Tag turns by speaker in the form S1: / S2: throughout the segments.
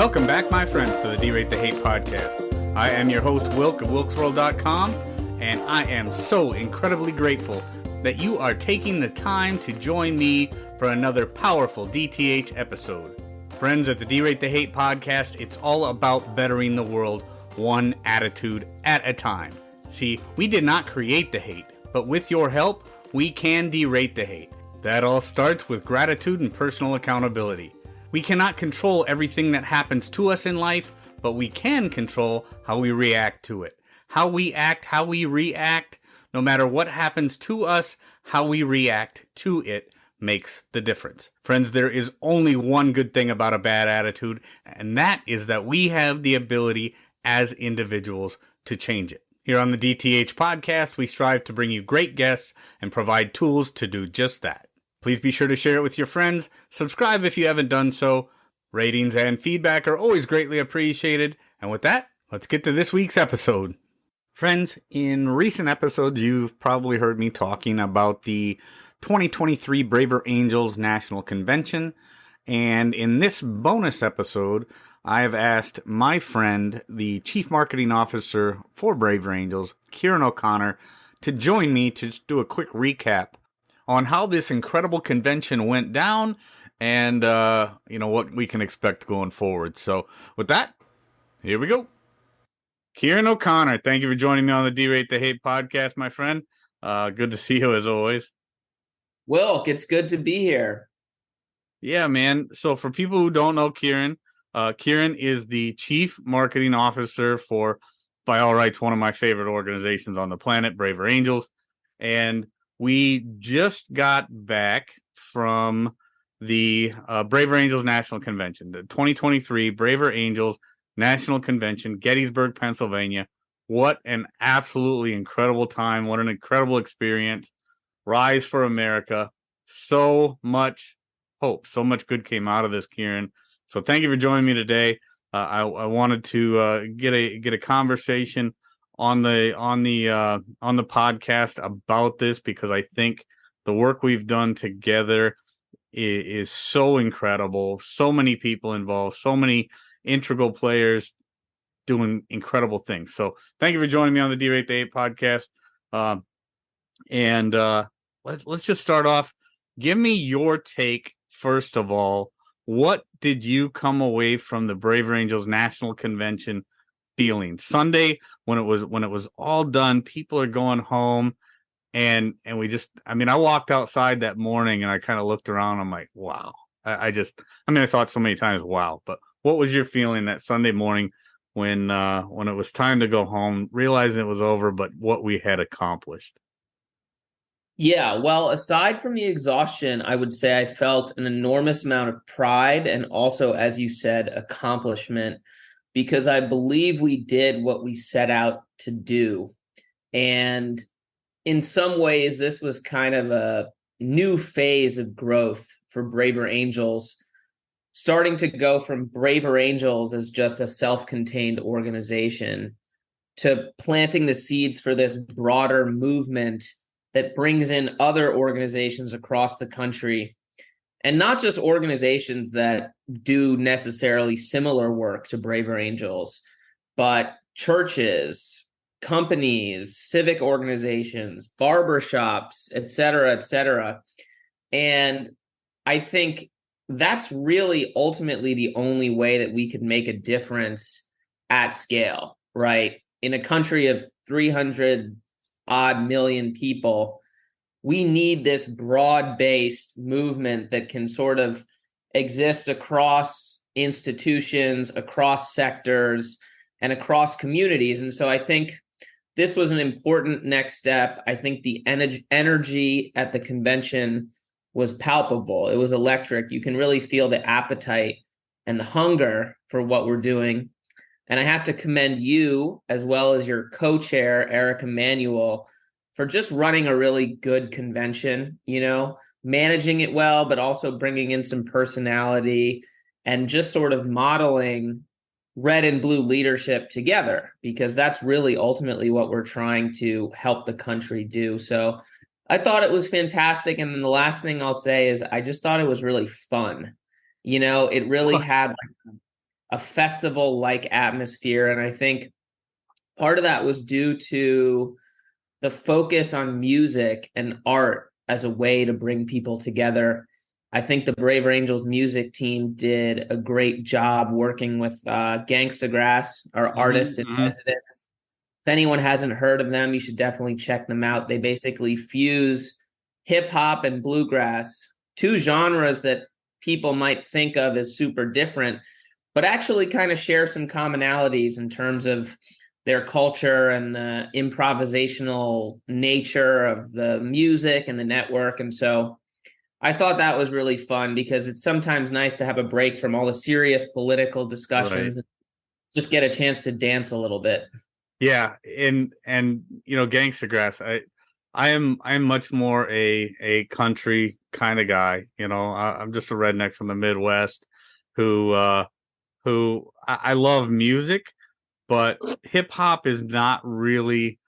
S1: Welcome back, my friends, to the D-Rate the Hate podcast. I am your host, Wilk of WilksWorld.com, and I am so incredibly grateful that you are taking the time to join me for another powerful DTH episode. Friends, at the D-Rate the Hate podcast, it's all about bettering the world one attitude at a time. See, we did not create the hate, but with your help, we can derate the hate. That all starts with gratitude and personal accountability. We cannot control everything that happens to us in life, but we can control how we react to it. How we act, how we react, no matter what happens to us, how we react to it makes the difference. Friends, there is only one good thing about a bad attitude, and that is that we have the ability as individuals to change it. Here on the DTH podcast, we strive to bring you great guests and provide tools to do just that. Please be sure to share it with your friends. Subscribe if you haven't done so. Ratings and feedback are always greatly appreciated. And with that, let's get to this week's episode. Friends, in recent episodes, you've probably heard me talking about the 2023 Braver Angels National Convention. And in this bonus episode, I've asked my friend, the Chief Marketing Officer for Braver Angels, Ciaran O'Connor, to join me to just do a quick recap on how this incredible convention went down and, what we can expect going forward. So with that, here we go. Ciaran O'Connor, thank you for joining me on the D-Rate the Hate podcast, my friend. Good to see you as always.
S2: Wilk, it's good to be here.
S1: Yeah, man. So for people who don't know Ciaran, Ciaran is the Chief Marketing Officer for, by all rights, one of my favorite organizations on the planet, Braver Angels. And we just got back from the Braver Angels National Convention, the 2023 Braver Angels National Convention, Gettysburg, Pennsylvania. What an absolutely incredible time. What an incredible experience. Rise for America. So much hope. So much good came out of this, Ciaran. So thank you for joining me today. I wanted to get a conversation on the podcast about this because I think the work we've done together is so incredible. So many people involved, so many integral players doing incredible things. So thank you for joining me on the D-Rate the Hate podcast. Let's just start off. Give me your take first of all. What did you come away from the Braver Angels National Convention feeling? Sunday, when it was all done, people are going home, and I walked outside that morning and I kind of looked around. I'm like, wow. I thought so many times, wow. But what was your feeling that Sunday morning when it was time to go home, realizing it was over, but what we had accomplished?
S2: Yeah, well, aside from the exhaustion, I would say I felt an enormous amount of pride and also, as you said, accomplishment, because I believe we did what we set out to do. And in some ways, this was kind of a new phase of growth for Braver Angels, starting to go from Braver Angels as just a self-contained organization to planting the seeds for this broader movement that brings in other organizations across the country, and not just organizations that do necessarily similar work to Braver Angels, but churches, companies, civic organizations, barbershops, et cetera, et cetera. And I think that's really ultimately the only way that we could make a difference at scale, right? In a country of 300 odd million people, we need this broad-based movement that can sort of exist across institutions, across sectors, and across communities. And so I think this was an important next step. I think the energy at the convention was palpable. It was electric. You can really feel the appetite and the hunger for what we're doing. And I have to commend you, as well as your co-chair, Eric Emanuel, for just running a really good convention, managing it well, but also bringing in some personality and just sort of modeling red and blue leadership together, because that's really ultimately what we're trying to help the country do. So I thought it was fantastic. And then the last thing I'll say is I just thought it was really fun. It really had a festival like atmosphere. And I think part of that was due to the focus on music and art as a way to bring people together. I think the Braver Angels music team did a great job working with Gangsta Grass, our artist in residence. If anyone hasn't heard of them, you should definitely check them out. They basically fuse hip hop and bluegrass, two genres that people might think of as super different, but actually kind of share some commonalities in terms of their culture and the improvisational nature of the music and the network. And so I thought that was really fun because it's sometimes nice to have a break from all the serious political discussions,
S1: Right.
S2: and just get a chance to dance a little bit.
S1: Yeah, and Gangsta Grass. I'm much more a country kind of guy. I'm just a redneck from the Midwest who I love music, but hip hop is not really,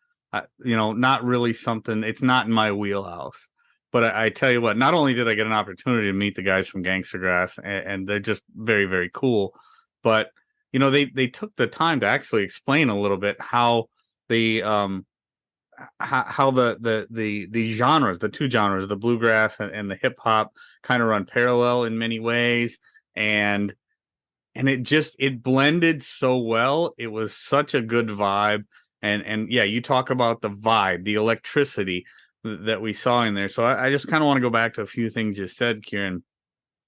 S1: not really something. It's not in my wheelhouse. But I tell you what, not only did I get an opportunity to meet the guys from Gangster Grass, and they're just very, very cool, but they took the time to actually explain a little bit how the how the genres, the two genres, the bluegrass and the hip hop, kind of run parallel in many ways, and it blended so well. It was such a good vibe. And yeah, you talk about the vibe, the electricity that we saw in there. So I just kind of want to go back to a few things you said, Ciaran.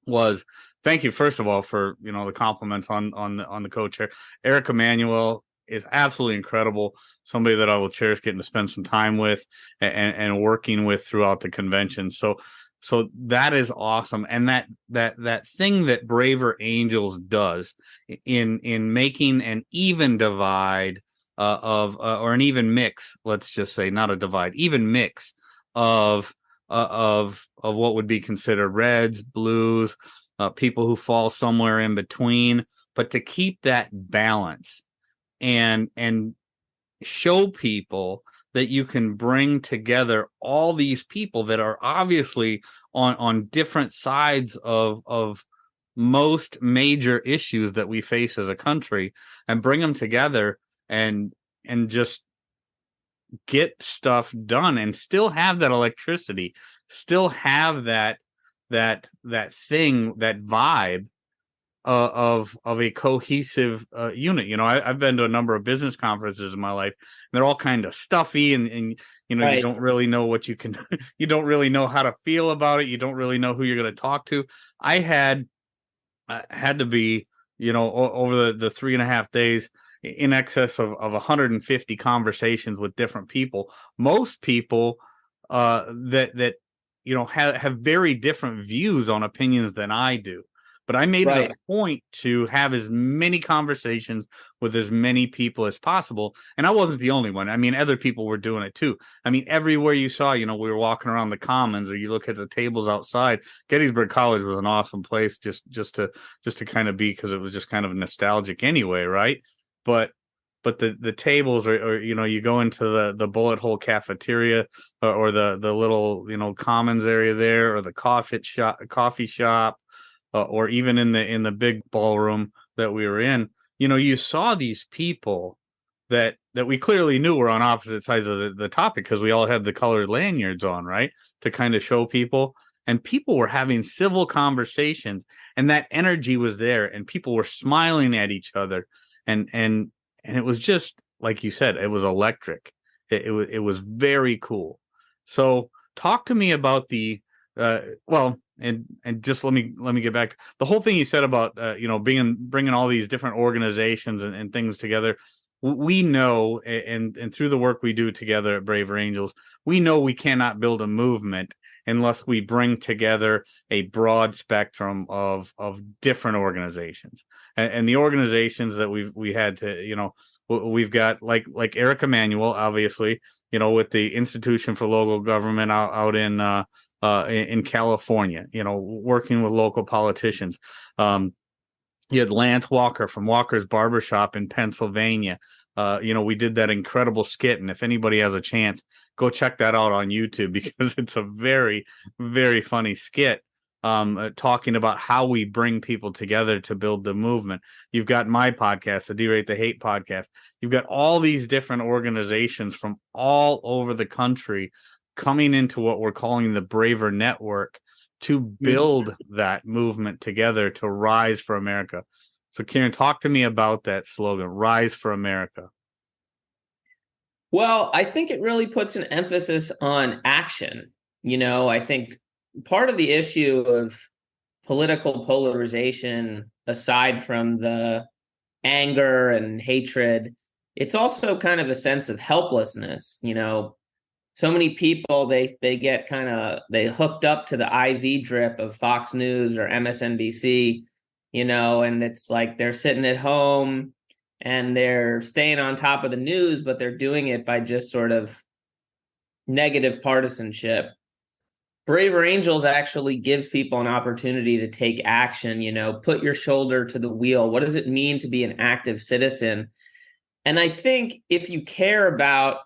S1: Was Thank you first of all for the compliments on the co-chair. Eric Emanuel is absolutely incredible. Somebody that I will cherish getting to spend some time with and working with throughout the convention. So that is awesome. And that thing that Braver Angels does in making an even divide or an even mix, let's just say, not a divide, even mix of what would be considered reds, blues, people who fall somewhere in between, but to keep that balance and show people that you can bring together all these people that are obviously on different sides of most major issues that we face as a country, and bring them together and just get stuff done and still have that electricity, still have that thing, that vibe of a cohesive unit. I've been to a number of business conferences in my life. And they're all kind of stuffy, and
S2: Right.
S1: you don't really know what you can, you don't really know how to feel about it. You don't really know who you're going to talk to. I had to be, over the 3.5 days, in excess of 150 conversations with different people. Most people that have very different views on opinions than I do. But I made it
S2: Right.
S1: a point to have as many conversations with as many people as possible. And I wasn't the only one. I mean, other people were doing it too. I mean, everywhere you saw, we were walking around the commons, or you look at the tables outside. Gettysburg College was an awesome place just to kind of be, because it was just kind of nostalgic anyway, right? But the tables or you go into the bullet hole cafeteria, or the little commons area there, or the coffee shop, or even in the big ballroom that we were in. You saw these people that we clearly knew were on opposite sides of the topic, because we all had the colored lanyards on, right, to kind of show people. And people were having civil conversations, and that energy was there, and people were smiling at each other, and it was just like you said, it was electric. It was very cool. So talk to me about the and just let me get back to the whole thing you said about bringing all these different organizations and things together. We know, and through the work we do together at Braver Angels, we know we cannot build a movement unless we bring together a broad spectrum of different organizations, and the organizations that we had to, we've got like Eric Emanuel, obviously, with the Institution for Local Government out in California, working with local politicians. You had Lance Walker from Walker's Barbershop in Pennsylvania. We did that incredible skit, and if anybody has a chance, go check that out on YouTube, because it's a very, very funny skit. talking about how we bring people together to build the movement. You've got my podcast, the Derate the Hate podcast. You've got all these different organizations from all over the country coming into what we're calling the Braver Network to build that movement together to rise for America. So, Ciaran, talk to me about that slogan, Rise for America.
S2: Well, I think it really puts an emphasis on action. I think part of the issue of political polarization, aside from the anger and hatred, it's also kind of a sense of helplessness. So many people, they get they hooked up to the IV drip of Fox News or MSNBC, and it's like they're sitting at home and they're staying on top of the news, but they're doing it by just sort of negative partisanship. Braver Angels actually gives people an opportunity to take action, put your shoulder to the wheel. What does it mean to be an active citizen? And I think if you care about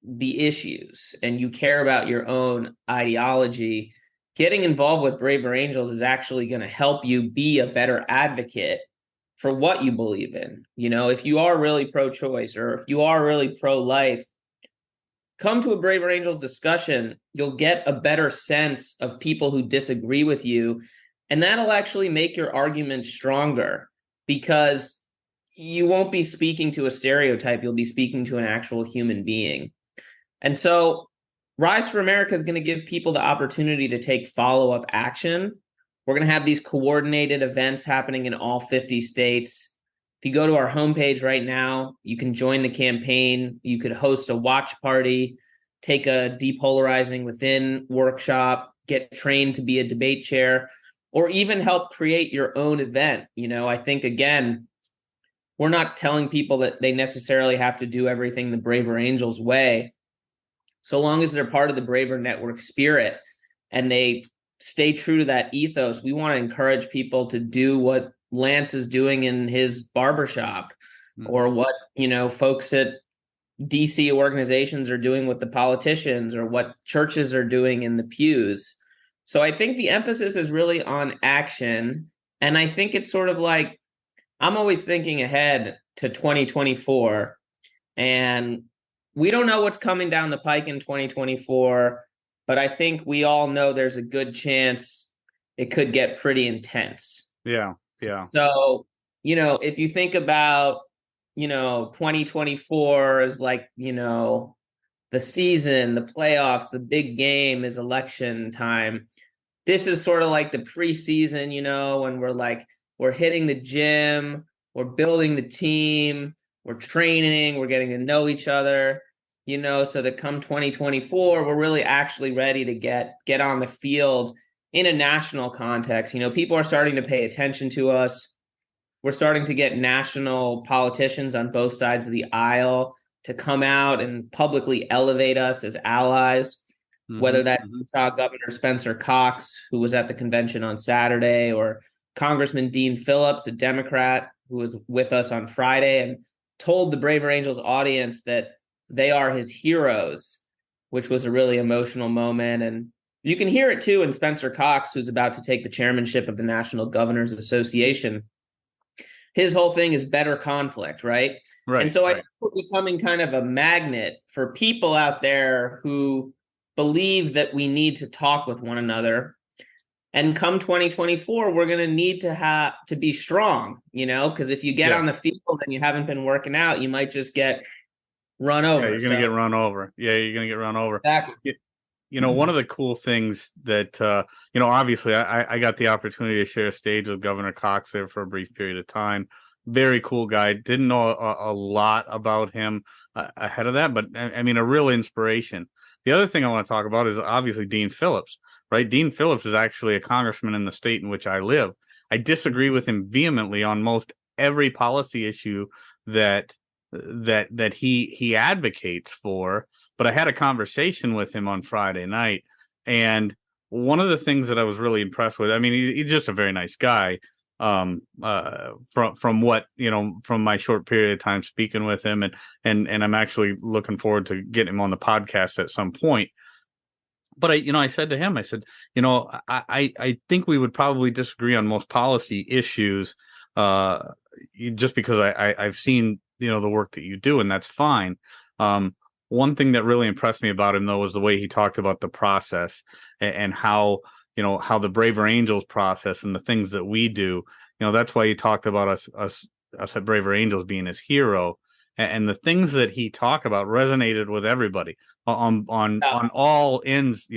S2: the issues and you care about your own ideology, getting involved with Braver Angels is actually going to help you be a better advocate for what you believe in. If you are really pro-choice or if you are really pro-life, come to a Braver Angels discussion. You'll get a better sense of people who disagree with you, and that'll actually make your argument stronger because you won't be speaking to a stereotype. You'll be speaking to an actual human being. And so Rise for America is going to give people the opportunity to take follow-up action. We're going to have these coordinated events happening in all 50 states. If you go to our homepage right now, you can join the campaign. You could host a watch party, take a depolarizing within workshop, get trained to be a debate chair, or even help create your own event. I think, again, we're not telling people that they necessarily have to do everything the Braver Angels way. So long as they're part of the Braver Network spirit and they stay true to that ethos, we want to encourage people to do what Lance is doing in his barbershop, or what, folks at DC organizations are doing with the politicians, or what churches are doing in the pews. So I think the emphasis is really on action. And I think it's sort of like, I'm always thinking ahead to 2024, and we don't know what's coming down the pike in 2024, but I think we all know there's a good chance it could get pretty intense.
S1: Yeah. Yeah.
S2: So, if you think about, 2024 is like, the season, the playoffs, the big game is election time. This is sort of like the preseason, when we're hitting the gym, we're building the team, we're training, we're getting to know each other, so that come 2024, we're really actually ready to get on the field in a national context. People are starting to pay attention to us. We're starting to get national politicians on both sides of the aisle to come out and publicly elevate us as allies, whether that's Utah Governor Spencer Cox, who was at the convention on Saturday, or Congressman Dean Phillips, a Democrat, who was with us on Friday and told the Braver Angels audience that they are his heroes, which was a really emotional moment. And you can hear it too in Spencer Cox, who's about to take the chairmanship of the National Governors Association. His whole thing is better conflict, right?
S1: Right.
S2: And so I think we're becoming kind of a magnet for people out there who believe that we need to talk with one another. And come 2024, we're going to need to be strong, because if you get on the field and you haven't been working out, you might just get run over.
S1: Yeah, you're going to get run over. Yeah, you're going to get run over.
S2: Exactly.
S1: One of the cool things that, obviously I got the opportunity to share a stage with Governor Cox there for a brief period of time. Very cool guy. Didn't know a lot about him ahead of that, but I mean, a real inspiration. The other thing I want to talk about is obviously Dean Phillips, right? Dean Phillips is actually a congressman in the state in which I live. I disagree with him vehemently on most every policy issue that he advocates for. But I had a conversation with him on Friday night, and one of the things that I was really impressed with, I mean, he's just a very nice guy. From what, from my short period of time speaking with him, and I'm actually looking forward to getting him on the podcast at some point. But I said to him, I said, I think we would probably disagree on most policy issues, just because I've seen, the work that you do, and that's fine. One thing that really impressed me about him, though, was the way he talked about the process, and how, how the Braver Angels process and the things that we do. That's why he talked about us at Braver Angels being his hero, and the things that he talked about resonated with everybody on all ends,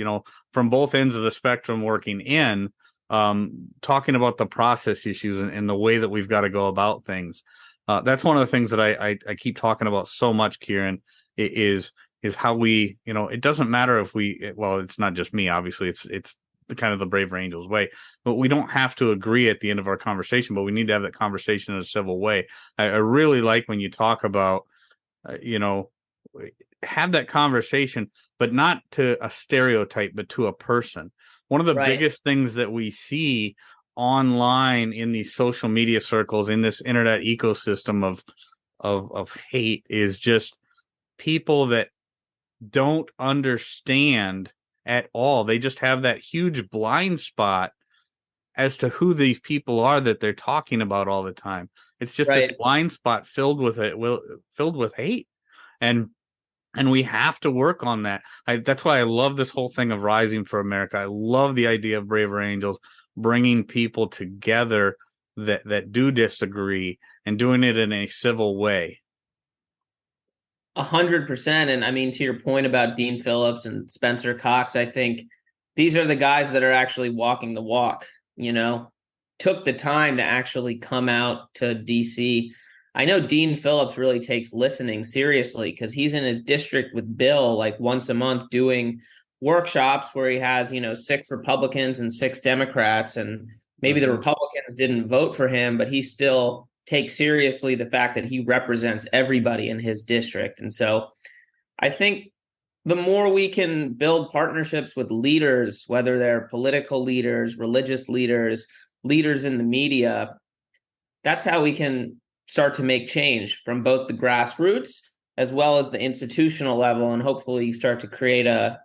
S1: from both ends of the spectrum, working in, talking about the process issues and the way that we've got to go about things. That's one of the things that I keep talking about so much, Ciaran, is how we, it doesn't matter if it's not just me, obviously, it's the kind of the Braver Angels way, but we don't have to agree at the end of our conversation, but we need to have that conversation in a civil way. I really like when you talk about, have that conversation, but not to a stereotype, but to a person. One of the biggest things that we see online in these social media circles, in this internet ecosystem of hate, is just people that don't understand at all. They just have that huge blind spot as to who these people are that they're talking about all the time. It's just this blind spot filled with hate. And we have to work on that. That's why I love this whole thing of Rising for America. I love the idea of Braver Angels bringing people together that do disagree, and doing it in a civil way.
S2: 100%. And I mean, to your point about Dean Phillips and Spencer Cox, I think these are the guys that are actually walking the walk, took the time to actually come out to DC. I know Dean Phillips really takes listening seriously, because he's in his district with Bill like once a month doing workshops where he has, 6 Republicans and 6 Democrats, and maybe the Republicans didn't vote for him, but he still takes seriously the fact that he represents everybody in his district. And so I think the more we can build partnerships with leaders, whether they're political leaders, religious leaders, leaders in the media, that's how we can start to make change from both the grassroots as well as the institutional level, and hopefully start to create a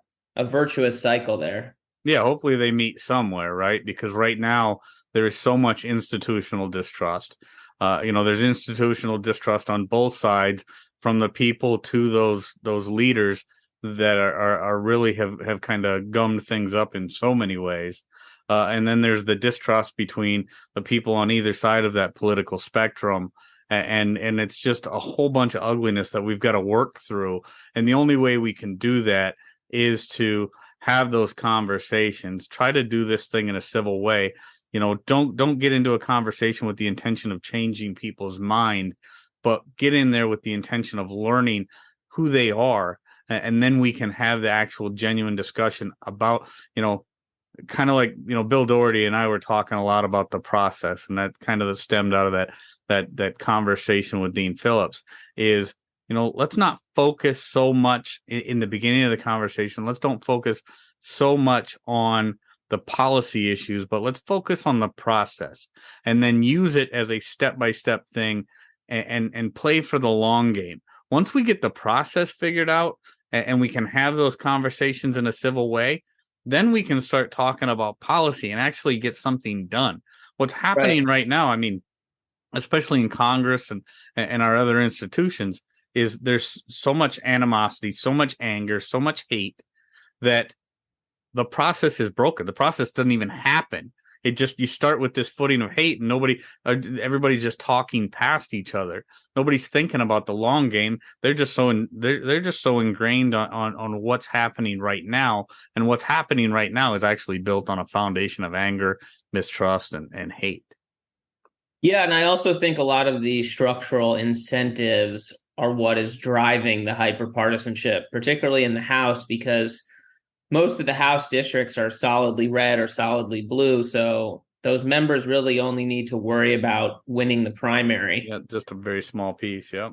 S2: virtuous cycle there.
S1: Yeah, hopefully they meet somewhere, right? Because right now there is so much institutional distrust. There's institutional distrust on both sides, from the people to those leaders that are really have kind of gummed things up in so many ways. And then there's the distrust between the people on either side of that political spectrum. And it's just a whole bunch of ugliness that we've got to work through. And the only way we can do that is to have those conversations, try to do this thing in a civil way. Don't get into a conversation with the intention of changing people's mind, but get in there with the intention of learning who they are. And then we can have the actual genuine discussion about, kind of like, Bill Doherty and I were talking a lot about the process, and that kind of stemmed out of that conversation with Dean Phillips is, let's not focus so much in the beginning of the conversation. Let's don't focus so much on the policy issues, but let's focus on the process, and then use it as a step-by-step thing, and play for the long game. Once we get the process figured out, and we can have those conversations in a civil way, then we can start talking about policy and actually get something done. What's happening right now, I mean, especially in Congress and our other institutions, is there's so much animosity, so much anger, so much hate, that the process is broken. The process doesn't even happen. You start with this footing of hate, and everybody's just talking past each other. Nobody's thinking about the long game. They're just so ingrained on what's happening right now, and what's happening right now is actually built on a foundation of anger, mistrust, and hate.
S2: Yeah, and I also think a lot of the structural incentives are what is driving the hyperpartisanship, particularly in the House, because most of the House districts are solidly red or solidly blue. So those members really only need to worry about winning the primary.
S1: Yeah, just a very small piece. Yeah.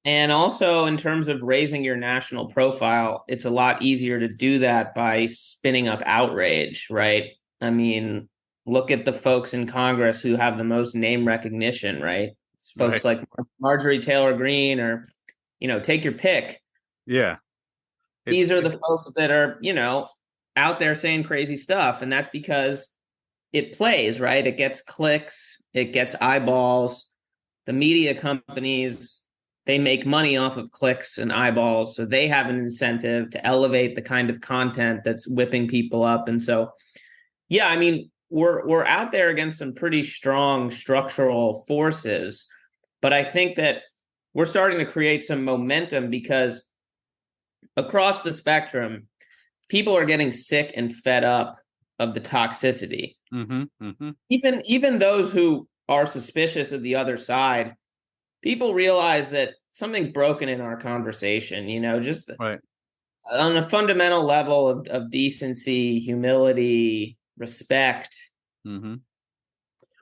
S2: And also, in terms of raising your national profile, it's a lot easier to do that by spinning up outrage, right? I mean, look at the folks in Congress who have the most name recognition, right? It's folks like Marjorie Taylor Greene, or, take your pick.
S1: Yeah.
S2: These are the folks that are, out there saying crazy stuff. And that's because it plays, right? It gets clicks, it gets eyeballs. The media companies, they make money off of clicks and eyeballs. So they have an incentive to elevate the kind of content that's whipping people up. And so, yeah, I mean, we're out there against some pretty strong structural forces, but I think that we're starting to create some momentum because across the spectrum, people are getting sick and fed up of the toxicity. Even those who are suspicious of the other side, people realize that something's broken in our conversation, just
S1: Right.
S2: on a fundamental level of decency, humility, respect.
S1: Well,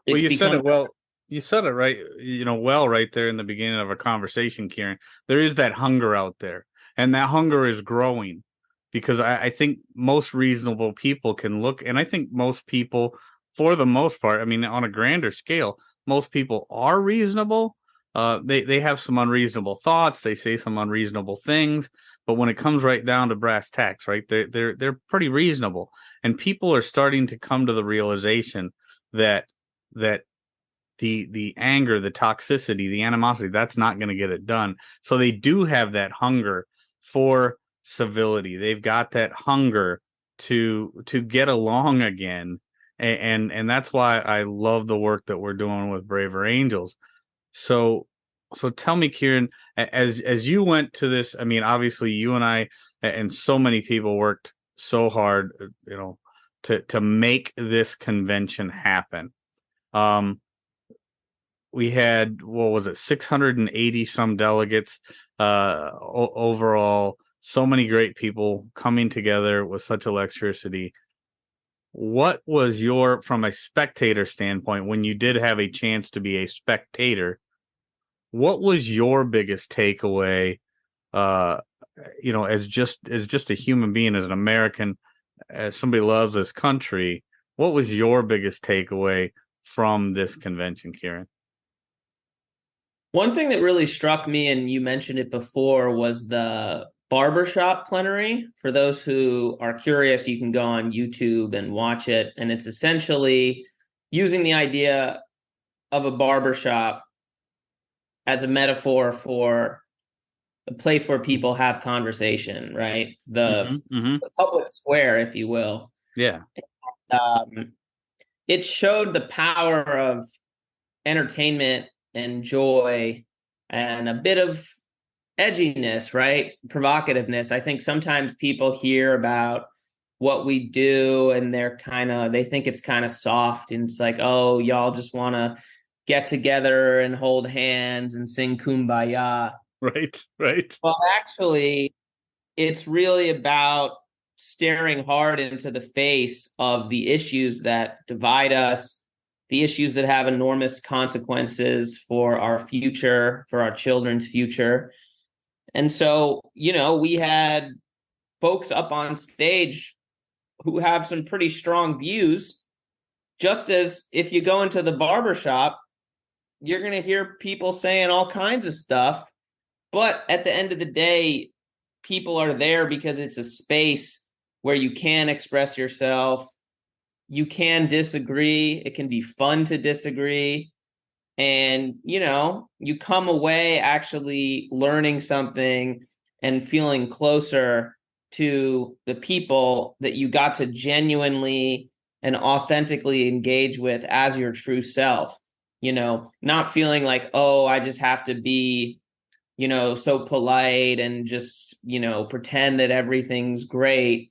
S1: you said it well. You said it right, well, right there in the beginning of our conversation, Ciaran. There is that hunger out there, and that hunger is growing because I think most reasonable people can look, and I think most people, for the most part, I mean, on a grander scale, most people are reasonable. They have some unreasonable thoughts. They say some unreasonable things, but when it comes right down to brass tacks, right, they're pretty reasonable, and people are starting to come to the realization that the anger, the toxicity, the animosity, that's not going to get it done. So they do have that hunger for civility. They've got that hunger to get along again. And that's why I love the work that we're doing with Braver Angels. So tell me, Ciaran, as you went to this, I mean, obviously you and I and so many people worked so hard, to make this convention happen. We had, what was it, 680 some delegates overall. So many great people coming together with such electricity. What was from a spectator standpoint, when you did have a chance to be a spectator, what was your biggest takeaway, as just a human being, as an American, as somebody who loves this country, what was your biggest takeaway from this convention, Ciaran?
S2: One thing that really struck me, and you mentioned it before, was the barbershop plenary. For those who are curious, you can go on YouTube and watch it. And it's essentially using the idea of a barbershop as a metaphor for the place where people have conversation, right? The public square, if you will.
S1: Yeah.
S2: It showed the power of entertainment and joy and a bit of edginess, right? Provocativeness. I think sometimes people hear about what we do and they think it's kind of soft, and it's like, oh, y'all just want to get together and hold hands and sing Kumbaya.
S1: Right.
S2: Well, actually, it's really about staring hard into the face of the issues that divide us, the issues that have enormous consequences for our future, for our children's future. And so, we had folks up on stage who have some pretty strong views, just as if you go into the barbershop, you're going to hear people saying all kinds of stuff. But at the end of the day, people are there because it's a space where you can express yourself. You can disagree. It can be fun to disagree. And, you come away actually learning something and feeling closer to the people that you got to genuinely and authentically engage with as your true self, not feeling like, oh, I just have to be, so polite and just, pretend that everything's great,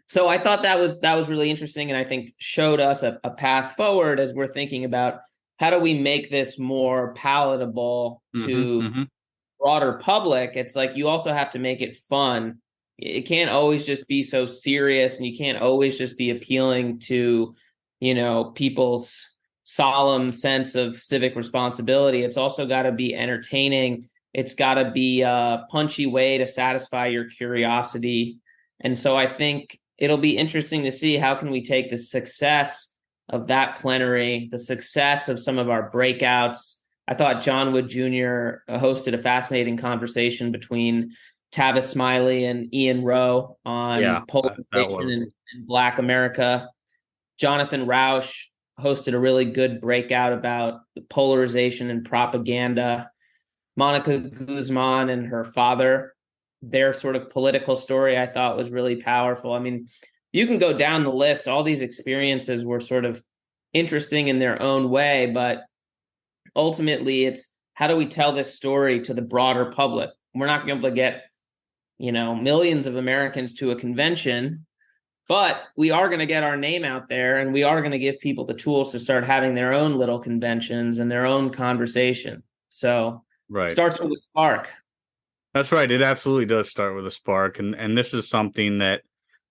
S2: So I thought that was really interesting, and I think showed us a path forward as we're thinking about how do we make this more palatable to broader public. It's like you also have to make it fun. It can't always just be so serious, and you can't always just be appealing to, people's solemn sense of civic responsibility. It's also got to be entertaining. It's got to be a punchy way to satisfy your curiosity. And so I think it'll be interesting to see how can we take the success of that plenary, the success of some of our breakouts. I thought John Wood Jr. hosted a fascinating conversation between Tavis Smiley and Ian Rowe
S1: Yeah,
S2: on
S1: that
S2: polarization
S1: was.
S2: in Black America. Jonathan Rausch hosted a really good breakout about the polarization and propaganda. Monica Guzman and her father, their sort of political story, I thought was really powerful. I mean, you can go down the list. All these experiences were sort of interesting in their own way, but ultimately it's how do we tell this story to the broader public? We're not going to be able to get, millions of Americans to a convention, but we are going to get our name out there, and we are going to give people the tools to start having their own little conventions and their own conversation. So it
S1: Right.
S2: starts with a spark.
S1: That's right. It absolutely does start with a spark, and this is something that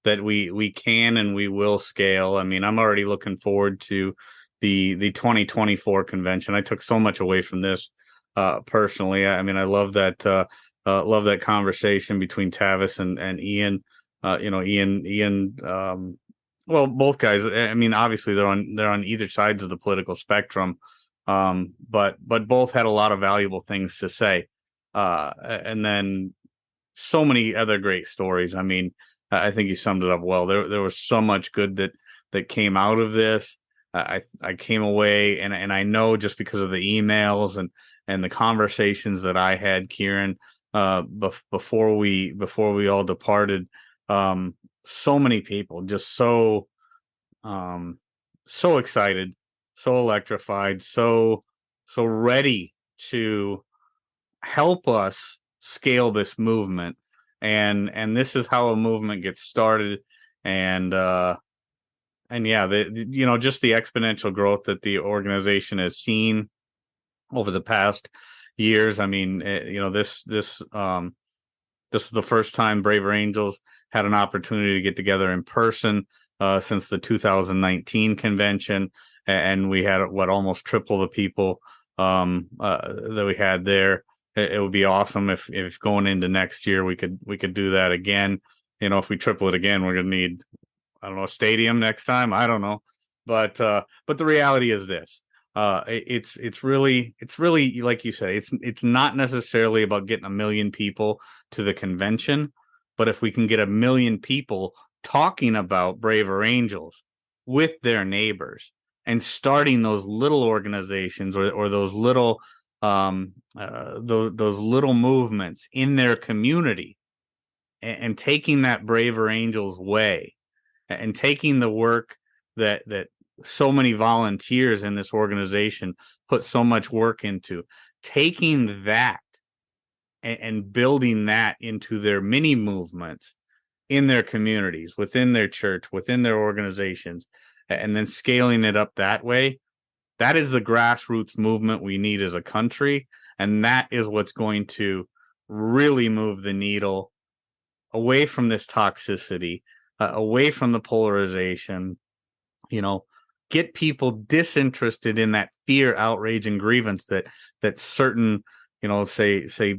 S1: we can and we will scale. I mean, I'm already looking forward to the 2024 convention. I took so much away from this personally. I mean, I love that conversation between Tavis and Ian. Ian. Well, both guys. I mean, obviously they're on either sides of the political spectrum, but both had a lot of valuable things to say. And then so many other great stories. I mean, I think you summed it up well. There was so much good that came out of this. I came away and I know just because of the emails and the conversations that I had, Ciaran, before we all departed, so many people just so excited, so electrified, so ready to help us scale this movement, and this is how a movement gets started. And yeah, just the exponential growth that the organization has seen over the past years. I mean, this is the first time Braver Angels had an opportunity to get together in person since the 2019 convention, and we had almost triple the people that we had there. It would be awesome if going into next year we could do that again. If we triple it again, we're going to need, I don't know, a stadium next time. I don't know, but the reality is this: it's really like you say, it's not necessarily about getting 1 million people to the convention, but if we can get 1 million people talking about Braver Angels with their neighbors and starting those little organizations or those little those little movements in their community, and taking that Braver Angels way and taking the work that so many volunteers in this organization put so much work into, taking that and building that into their mini movements in their communities, within their church, within their organizations, and then scaling it up that way. That is the grassroots movement we need as a country. And that is what's going to really move the needle away from this toxicity, away from the polarization, get people disinterested in that fear, outrage, and grievance that certain, say,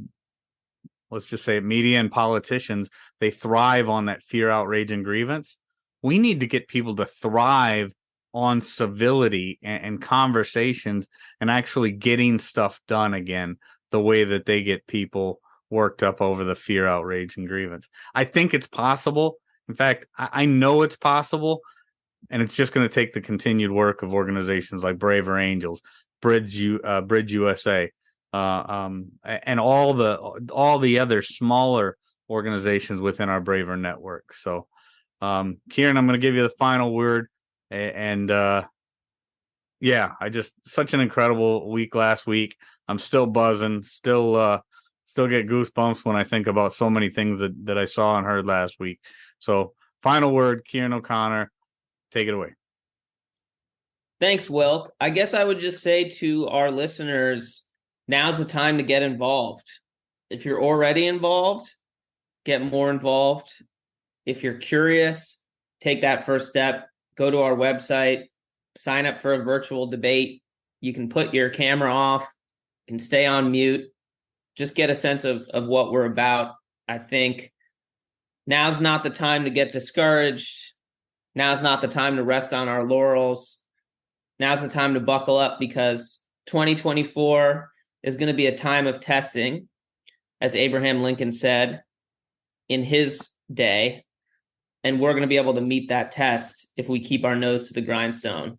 S1: let's just say media and politicians, they thrive on that fear, outrage, and grievance. We need to get people to thrive on civility and conversations and actually getting stuff done again, the way that they get people worked up over the fear, outrage, and grievance. I think it's possible. In fact, I know it's possible, and it's just going to take the continued work of organizations like Braver Angels, Bridge USA, and all the other smaller organizations within our Braver network. So, Ciaran, I'm going to give you the final word. And yeah, such an incredible week last week. I'm still buzzing, still get goosebumps when I think about so many things that I saw and heard last week. So, final word, Ciaran O'Connor, take it away.
S2: Thanks, Wilk. I guess I would just say to our listeners, now's the time to get involved. If you're already involved, get more involved. If you're curious, take that first step. Go to our website, sign up for a virtual debate. You can put your camera off, you can stay on mute. Just get a sense of what we're about. I think now's not the time to get discouraged. Now's not the time to rest on our laurels. Now's the time to buckle up, because 2024 is going to be a time of testing. As Abraham Lincoln said, in his day, and we're going to be able to meet that test if we keep our nose to the grindstone.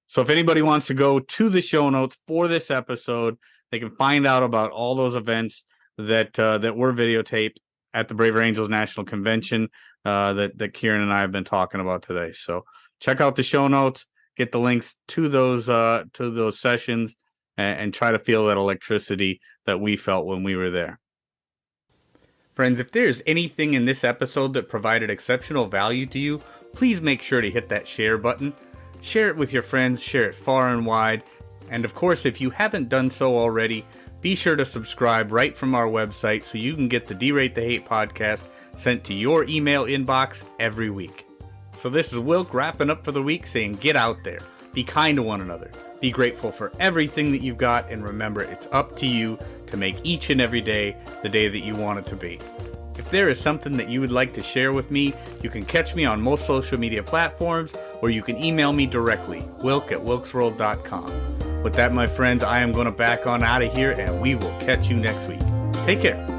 S1: So if anybody wants to go to the show notes for this episode, they can find out about all those events that were videotaped at the Braver Angels National Convention that Ciaran and I have been talking about today. So check out the show notes, get the links to those sessions, and try to feel that electricity that we felt when we were there. Friends, if there's anything in this episode that provided exceptional value to you, please make sure to hit that share button. Share it with your friends, share it far and wide. And of course, if you haven't done so already, be sure to subscribe right from our website so you can get the Derate the Hate podcast sent to your email inbox every week. So this is Wilk wrapping up for the week saying get out there, be kind to one another, be grateful for everything that you've got, and remember it's up to you to make each and every day the day that you want it to be. If there is something that you would like to share with me, you can catch me on most social media platforms, or you can email me directly, wilk@wilksworld.com. With that, my friends, I am going to back on out of here, and we will catch you next week. Take care.